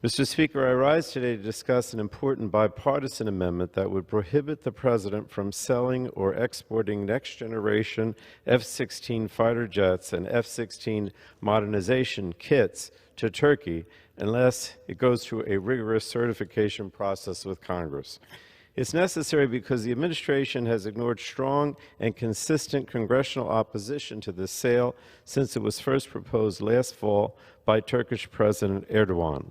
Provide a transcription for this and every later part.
Mr. Speaker, I rise today to discuss an important bipartisan amendment that would prohibit the President from selling or exporting next-generation F-16 fighter jets and F-16 modernization kits to Turkey unless it goes through a rigorous certification process with Congress. It's necessary because the administration has ignored strong and consistent congressional opposition to this sale since it was first proposed last fall by Turkish President Erdogan.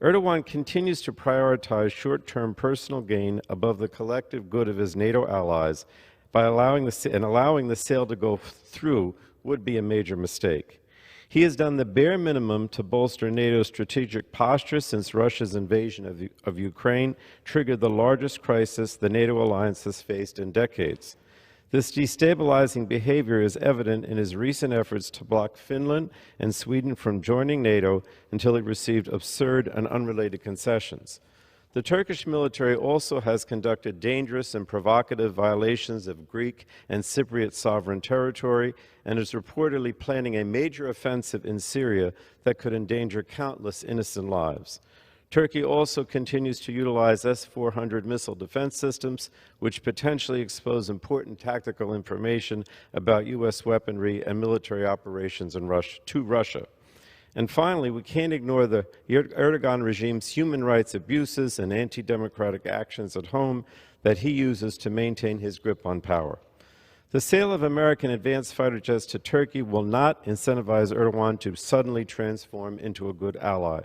Erdogan continues to prioritize short-term personal gain above the collective good of his NATO allies by allowing the sale to go through would be a major mistake. He has done the bare minimum to bolster NATO's strategic posture since Russia's invasion of Ukraine triggered the largest crisis the NATO alliance has faced in decades. This destabilizing behavior is evident in his recent efforts to block Finland and Sweden from joining NATO until he received absurd and unrelated concessions. The Turkish military also has conducted dangerous and provocative violations of Greek and Cypriot sovereign territory and is reportedly planning a major offensive in Syria that could endanger countless innocent lives. Turkey also continues to utilize S-400 missile defense systems, which potentially expose important tactical information about U.S. weaponry and military operations to Russia. And finally, we can't ignore the Erdogan regime's human rights abuses and anti-democratic actions at home that he uses to maintain his grip on power. The sale of American advanced fighter jets to Turkey will not incentivize Erdogan to suddenly transform into a good ally.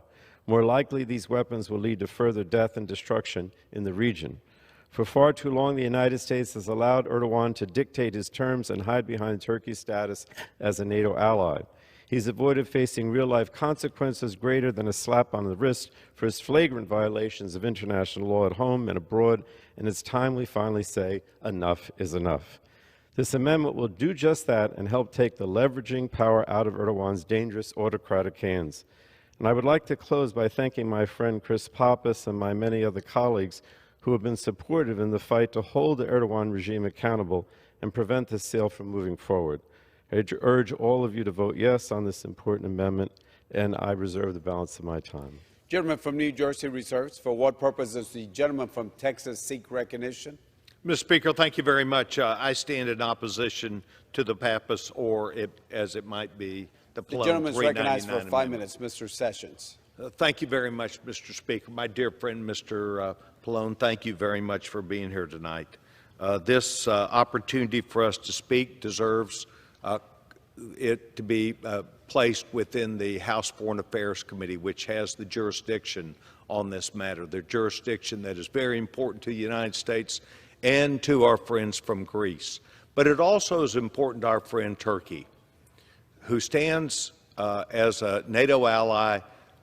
More likely, these weapons will lead to further death and destruction in the region. For far too long, the United States has allowed Erdogan to dictate his terms and hide behind Turkey's status as a NATO ally. He's avoided facing real-life consequences greater than a slap on the wrist for his flagrant violations of international law at home and abroad, and it's time we finally say enough is enough. This amendment will do just that and help take the leveraging power out of Erdogan's dangerous autocratic hands. And I would like to close by thanking my friend Chris Pappas and my many other colleagues who have been supportive in the fight to hold the Erdogan regime accountable and prevent this sale from moving forward. I urge all of you to vote yes on this important amendment, and I reserve the balance of my time. Gentleman from New Jersey reserves. For what purpose does the gentleman from Texas seek recognition? Mr. Speaker, thank you very much. I stand in opposition to the Pappas, or as it might be, the Pallone. The gentleman is recognized for 5 minutes. Mr. Sessions. Thank you very much, Mr. Speaker. My dear friend, Mr. Pallone, thank you very much for being here tonight. This opportunity for us to speak deserves it to be placed within the House Foreign Affairs Committee, which has the jurisdiction on this matter, the jurisdiction that is very important to the United States and to our friends from Greece. But it also is important to our friend Turkey, who stands as a NATO ally,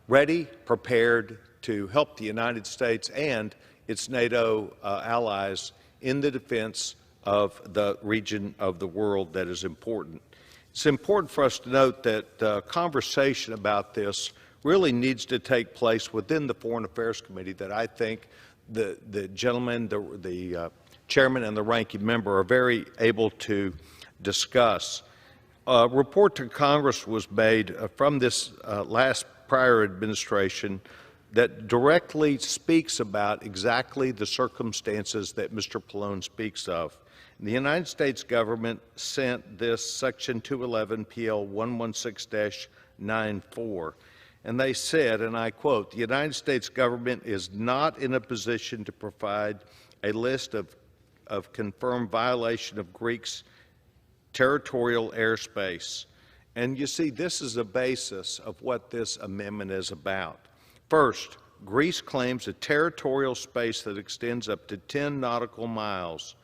ready, prepared to help the United States and its NATO allies in the defense of the region of the world that is important. It's important for us to note that conversation about this really needs to take place within the Foreign Affairs Committee that I think the gentleman, the chairman and the ranking member are very able to discuss. A report to Congress was made from this last prior administration that directly speaks about exactly the circumstances that Mr. Pallone speaks of. The United States government sent this Section 211 PL 116-94, and they said, and I quote, "The United States government is not in a position to provide a list of confirmed violation of Greece's territorial airspace." And you see, this is the basis of what this amendment is about. First, Greece claims a territorial space that extends up to 10 nautical miles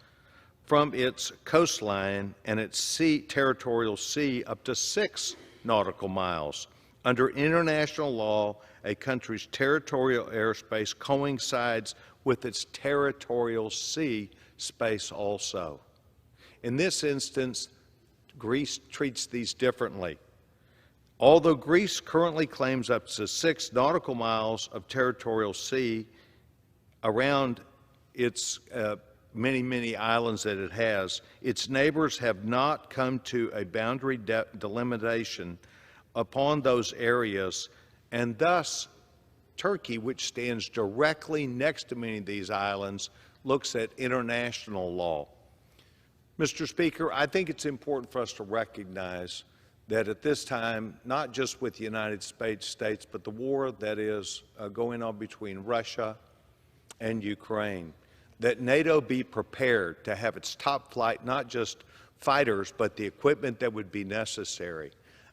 from its coastline and its territorial sea up to 6 nautical miles. Under international law, a country's territorial airspace coincides with its territorial sea space also. In this instance, Greece treats these differently. Although Greece currently claims up to 6 nautical miles of territorial sea around its many islands that it has, its neighbors have not come to a boundary delimitation upon those areas, and thus Turkey, which stands directly next to many of these islands, looks at international law. Mr. Speaker, I think it's important for us to recognize that at this time, not just with the United States, but the war that is going on between Russia and Ukraine, that NATO be prepared to have its top flight, not just fighters, but the equipment that would be necessary.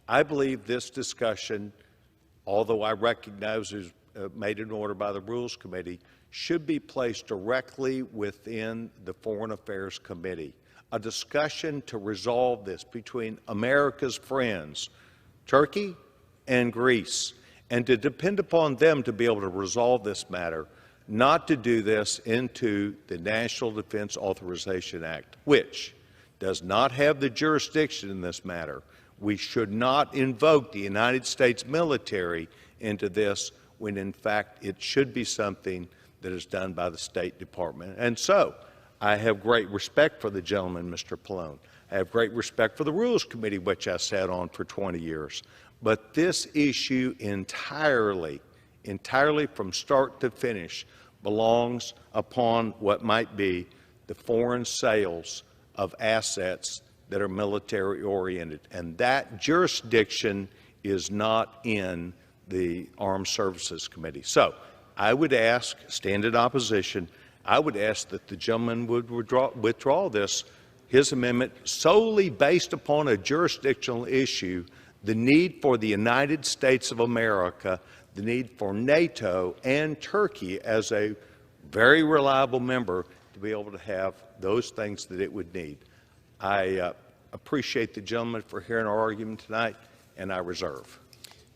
I believe this discussion, although I recognize is made in order by the Rules Committee, should be placed directly within the Foreign Affairs Committee. A discussion to resolve this between America's friends, Turkey and Greece, and to depend upon them to be able to resolve this matter, not to do this into the National Defense Authorization Act, which does not have the jurisdiction in this matter. We should not invoke the United States military into this when, in fact, it should be something that is done by the State Department. And so, I have great respect for the gentleman, Mr. Pallone. I have great respect for the Rules Committee, which I sat on for 20 years. But this issue entirely from start to finish belongs upon what might be the foreign sales of assets that are military-oriented. And that jurisdiction is not in the Armed Services Committee. So I would ask, stand in opposition, I would ask that the gentleman would withdraw his amendment solely based upon a jurisdictional issue, the need for the United States of America, the need for NATO and Turkey as a very reliable member to be able to have those things that it would need. I appreciate the gentleman for hearing our argument tonight, and I reserve.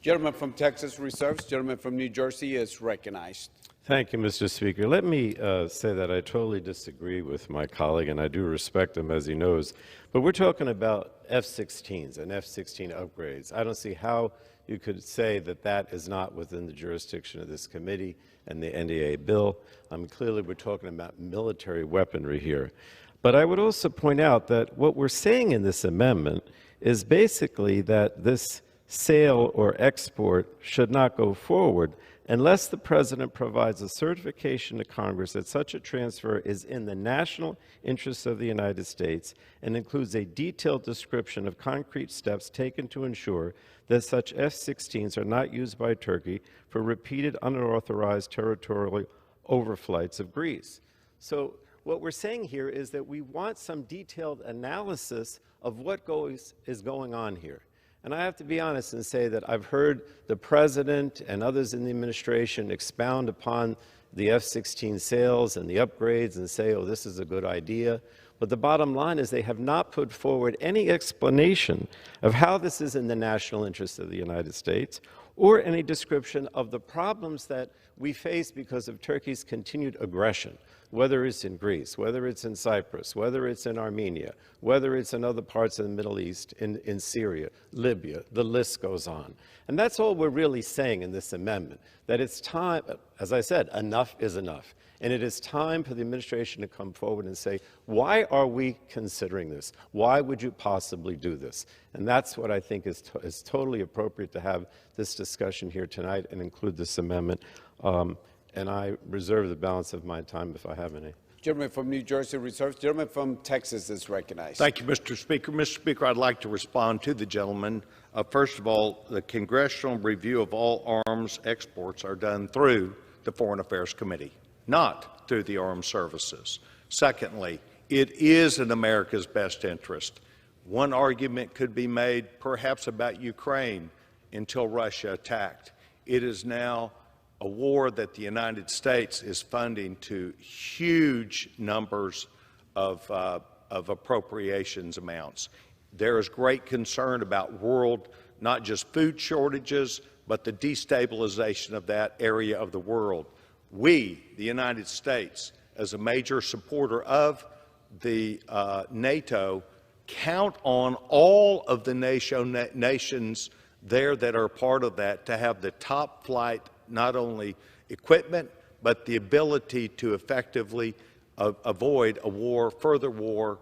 Gentleman from Texas reserves. Gentleman from New Jersey is recognized. Thank you, Mr. Speaker. Let me say that I totally disagree with my colleague, and I do respect him, as he knows. But we're talking about F-16s and F-16 upgrades. I don't see how you could say that that is not within the jurisdiction of this committee and the NDA bill. Clearly, we're talking about military weaponry here. But I would also point out that what we're saying in this amendment is basically that this sale or export should not go forward unless the President provides a certification to Congress that such a transfer is in the national interests of the United States and includes a detailed description of concrete steps taken to ensure that such F-16s are not used by Turkey for repeated unauthorized territorial overflights of Greece. So what we're saying here is that we want some detailed analysis of what is going on here. And I have to be honest and say that I've heard the President and others in the administration expound upon the F-16 sales and the upgrades and say, oh, this is a good idea. But the bottom line is they have not put forward any explanation of how this is in the national interest of the United States or any description of the problems that we face because of Turkey's continued aggression, whether it's in Greece, whether it's in Cyprus, whether it's in Armenia, whether it's in other parts of the Middle East, in Syria, Libya, the list goes on. And that's all we're really saying in this amendment, that it's time, as I said, enough is enough. And it is time for the administration to come forward and say, why are we considering this? Why would you possibly do this? And that's what I think is totally appropriate to have this discussion here tonight and include this amendment. And I reserve the balance of my time if I have any. Gentleman from New Jersey reserves. Gentleman from Texas is recognized. Thank you, Mr. Speaker. Mr. Speaker, I'd like to respond to the gentleman. First of all, the Congressional review of all arms exports are done through the Foreign Affairs Committee, not through the armed services. Secondly, it is in America's best interest. One argument could be made perhaps about Ukraine until Russia attacked. It is now a war that the United States is funding to huge numbers of appropriations amounts. There is great concern about world, not just food shortages, but the destabilization of that area of the world. We, the United States, as a major supporter of the NATO, count on all of the nations there that are part of that to have the top flight, not only equipment, but the ability to effectively avoid a war, further war,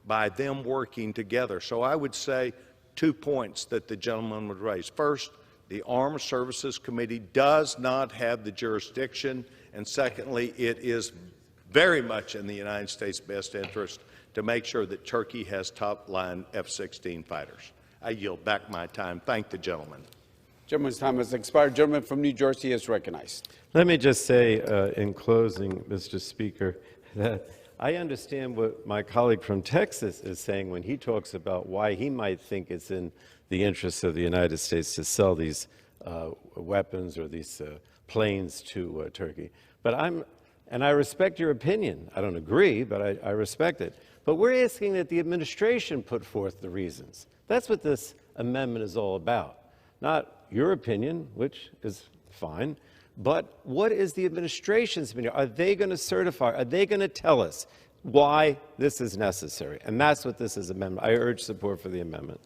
by them working together. So I would say 2 points that the gentleman would raise. First, The Armed Services Committee does not have the jurisdiction, and secondly, it is very much in the United States' best interest to make sure that Turkey has top-line F-16 fighters. I yield back my time. Thank the gentleman. Gentleman's time has expired. Gentleman from New Jersey is recognized. Let me just say in closing, Mr. Speaker, that I understand what my colleague from Texas is saying when he talks about why he might think it's in the interests of the United States to sell these weapons or these planes to Turkey. But and I respect your opinion. I don't agree, but I respect it. But we're asking that the administration put forth the reasons. That's what this amendment is all about. Not your opinion, which is fine, but what is the administration's opinion? Are they going to certify? Are they going to tell us why this is necessary? And that's what this is amendment. I urge support for the amendment.